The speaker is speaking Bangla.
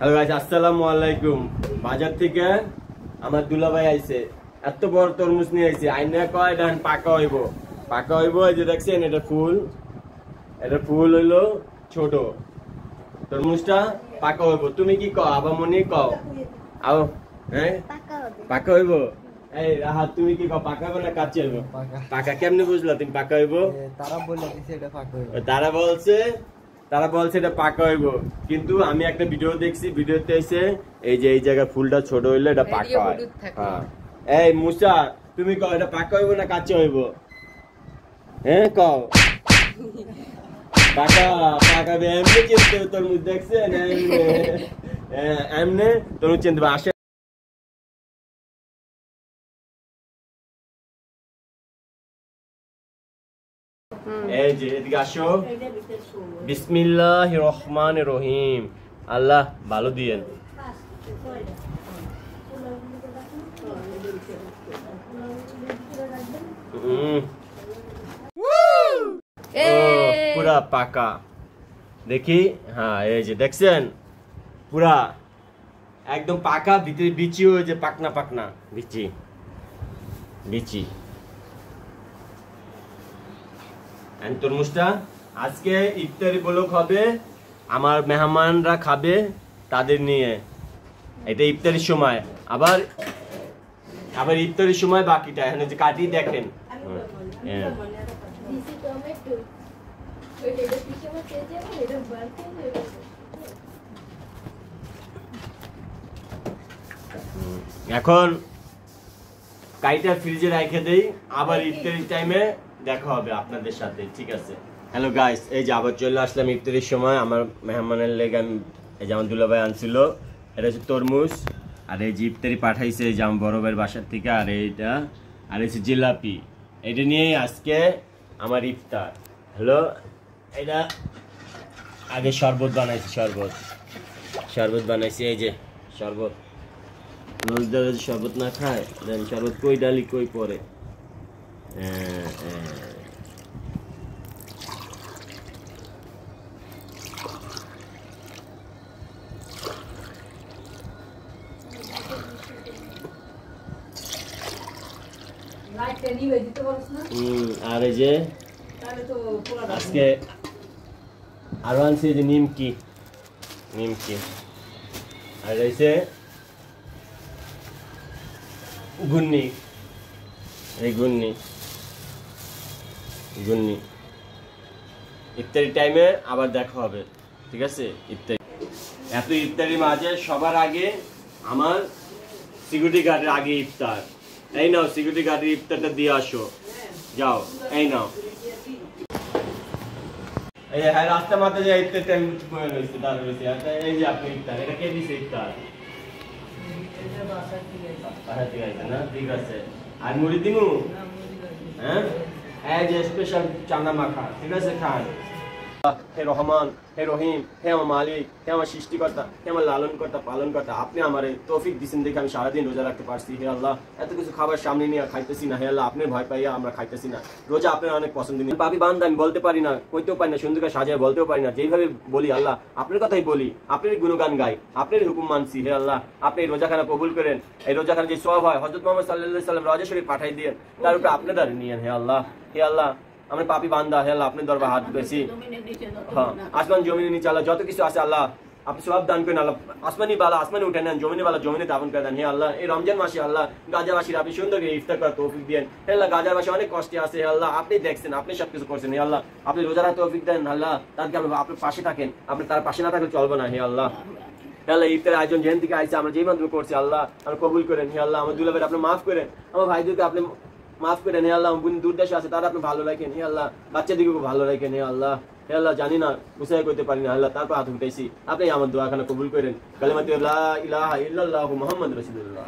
হ্যালো গাইস, আসসালামু আলাইকুম। বাজার থেকে আমার দুলাভাই আইছে, এত বড় তরমুজ নিয়ে আইছে। আইনা কয় ডান পাকা হইব, পাকা হইব। এই যে দেখছেন, এটা ফুল হইলো ছোট, তরমুজটা পাকা হইব। তুমি কি কও আবামনি? কও আও, হ্যাঁ পাকা হইব। এই রাহাত, তুমি কি কও পাকা হবে না কাঁচা হইব? পাকা কেমনে বুঝলা তুমি পাকা হইব? তারা বলে দিছে এটা পাকা হইব। তারা বলছে এটা পাকা হইব, কিন্তু আমি একটা ভিডিও দেখছি, ভিডিওতে এসে এই যে এই জায়গায় ফুলটা ছোট হইলে এটা পাকা হয়। হ্যাঁ, এই মুসা, তুমি কও এটা পাকা হইব না কাঁচা হইব? হ্যাঁ কও। পাকা পাকা এমনি চিনতে, তরমুজ দেখছেন এমনি তরমুজ চিনতে আসে। এই যে এদিকে আসো। বিসমিল্লাহির রহমানির রহিম। আল্লাহ ভালো দিয়েন। পুরা পাকা দেখি। হ্যাঁ, এই যে দেখছেন পুরা একদম পাকা, ভিতরে বিচি হয়েছে, পাকনা পাকনা বিচি। তরমুজটা আজকে ইফতারি ব্লগ হবে, আমার মেহমানরা খাবে তাদের নিয়ে। এটা ইফতারির সময়, আবার ইফতারির সময় বাকিটা এখানে যে কাটি দেখেন। এখন কাইটা ফ্রিজে রেখে দেই, আবার ইফতারির টাইমে দেখা হবে আপনাদের সাথে, ঠিক আছে? হ্যালো গাইস, এই যে আবার চলে আসলাম ইফতারির সময়। আমার মেহমানের লেগে এই যে আমার দুলাভাই আনছিল, এটা হচ্ছে তরমুজ। আর এই যে ইফতারি পাঠাইছে এই যে আমার বড় ভাইয়ের বাসার থেকে। আর এইটা আর হচ্ছে জিলাপি। এটা নিয়েই আজকে আমার ইফতার। হ্যালো, এটা আগে শরবত বানাইছি, শরবত বানাইছি। এই যে শরবত, নজদার শরবত না খায়, দেন শরবত কই ডালি কই পরে। আর এই যে আজকে আরো আনছি যে নিমকি। আর রয়েছে গুন্নি, এই গুন্নি ইফতারি টাইমে আবার দেখা হবে, ঠিক আছে? এত ইফতারির মাঝে সবার আগে আমার সিকিউরিটি গার্ডের আগে ইফতার। এই নাও সিকিউরিটি গার্ডের ইফতারটা দিয়ে আসো, যাও। এই নাও, এই হ্যাঁ রাস্তা মাথা যে ইফতার টাইম রয়েছে, দাঁড়া রয়েছে। এই যে আপনি ইফতার, এটা কে দিছে ইফতার? ঠিক আছে। আর মুড়ি দিমু? হ্যাঁ, এই যে স্পেশাল চানা মাখা, ঠিক আছে? খান। হে রহমান, হে রহিম, হে আমার মালিক, হে আমার সৃষ্টিকর্তা, হে আমার লালন কর্তা পালন কর্তা, আপনি আমার তৌফিক দিচ্ছেন দেখে আমি সারাদিন রোজা রাখতে পারছি। হে আল্লাহ, এত কিছু খাবার সামনে নিয়ে খাইতেছি না। হে আল্লাহ, আপনার ভয় পাইয়া আমরা খাইতেছি না। রোজা আপনার অনেক পছন্দ। পাপি বান্দা, আমি বলতে পারি না, কইতেও পারি না, সুন্দর করে সাজিয়ে বলতেও পারি না। যেইভাবে বলি আল্লাহ আপনার কথাই বলি, আপনারই গুণগান গাই, আপনারই হুকুম মানছি। হে আল্লাহ, আপনি এই রোজাখানা কবুল করেন। এই রোজাখানা যে সওয়াব হয় হযরত মুহাম্মদ সাল্লাল্লাহু আলাইহি ওয়াসাল্লাম রোজা শরীফ পাঠাই দিয়েন, তার উপরে আপনি দাঁড়িয়ে নিয়েন। হে আল্লাহ, আমরা পাপি বান্দা। হে আল্লাহ, আপনার দরবার হাত বেশি। হ্যাঁ, আসমান জমিনের নিচে আল্লাহ যত কিছু আছে আল্লাহ আপনি সব দান করেন। আল্লাহ আসমানি বালা আসমানে উঠে নেন, জমিনে বালা জমিনে দাফন করে দেন। হে আল্লাহ, এই রমজান মাসে আল্লাহ গাজাবাসীর আপনি সুন্দর করে ইফতার করার তৌফিক দেন। হে আল্লাহ, গাজাবাসী অনেক কষ্টে আছে। হে আল্লাহ, আপনি দেখছেন, আপনি সবকিছু করছেন। হে আল্লাহ, আপনি রোজার তৌফিক দেন। আল্লাহ, তাদেরকে আপনার পাশে থাকেন, আপনি তার পাশে না থাকলে চলবে না। হে আল্লাহ, ইফতার আয়োজন যেখান থেকে আইসে আমরা যেই মাধ্যমে করছি আল্লাহ আপনি কবুল করেন। হে আল্লাহ, আমার দুলাভাই আপনি মাফ করেন, আমার ভাইদেরকে আপনি মাফ করেন। হে আল্লাহ, বোন দূরদেশে আছে তারা আপনি ভালো রাখেন। হে আল্লাহ, বাচ্চাদিকে ভালো রাখেন। হে আল্লাহ, জানি না গুছাই করতে পারি না আল্লাহ, তারপর হাত উঠাইছি, আপনি আমার দোয়াখানা কবুল করেন। কালিমাতু লা ইলাহা ইল্লাল্লাহু মুহাম্মাদুর রাসূলুল্লাহ।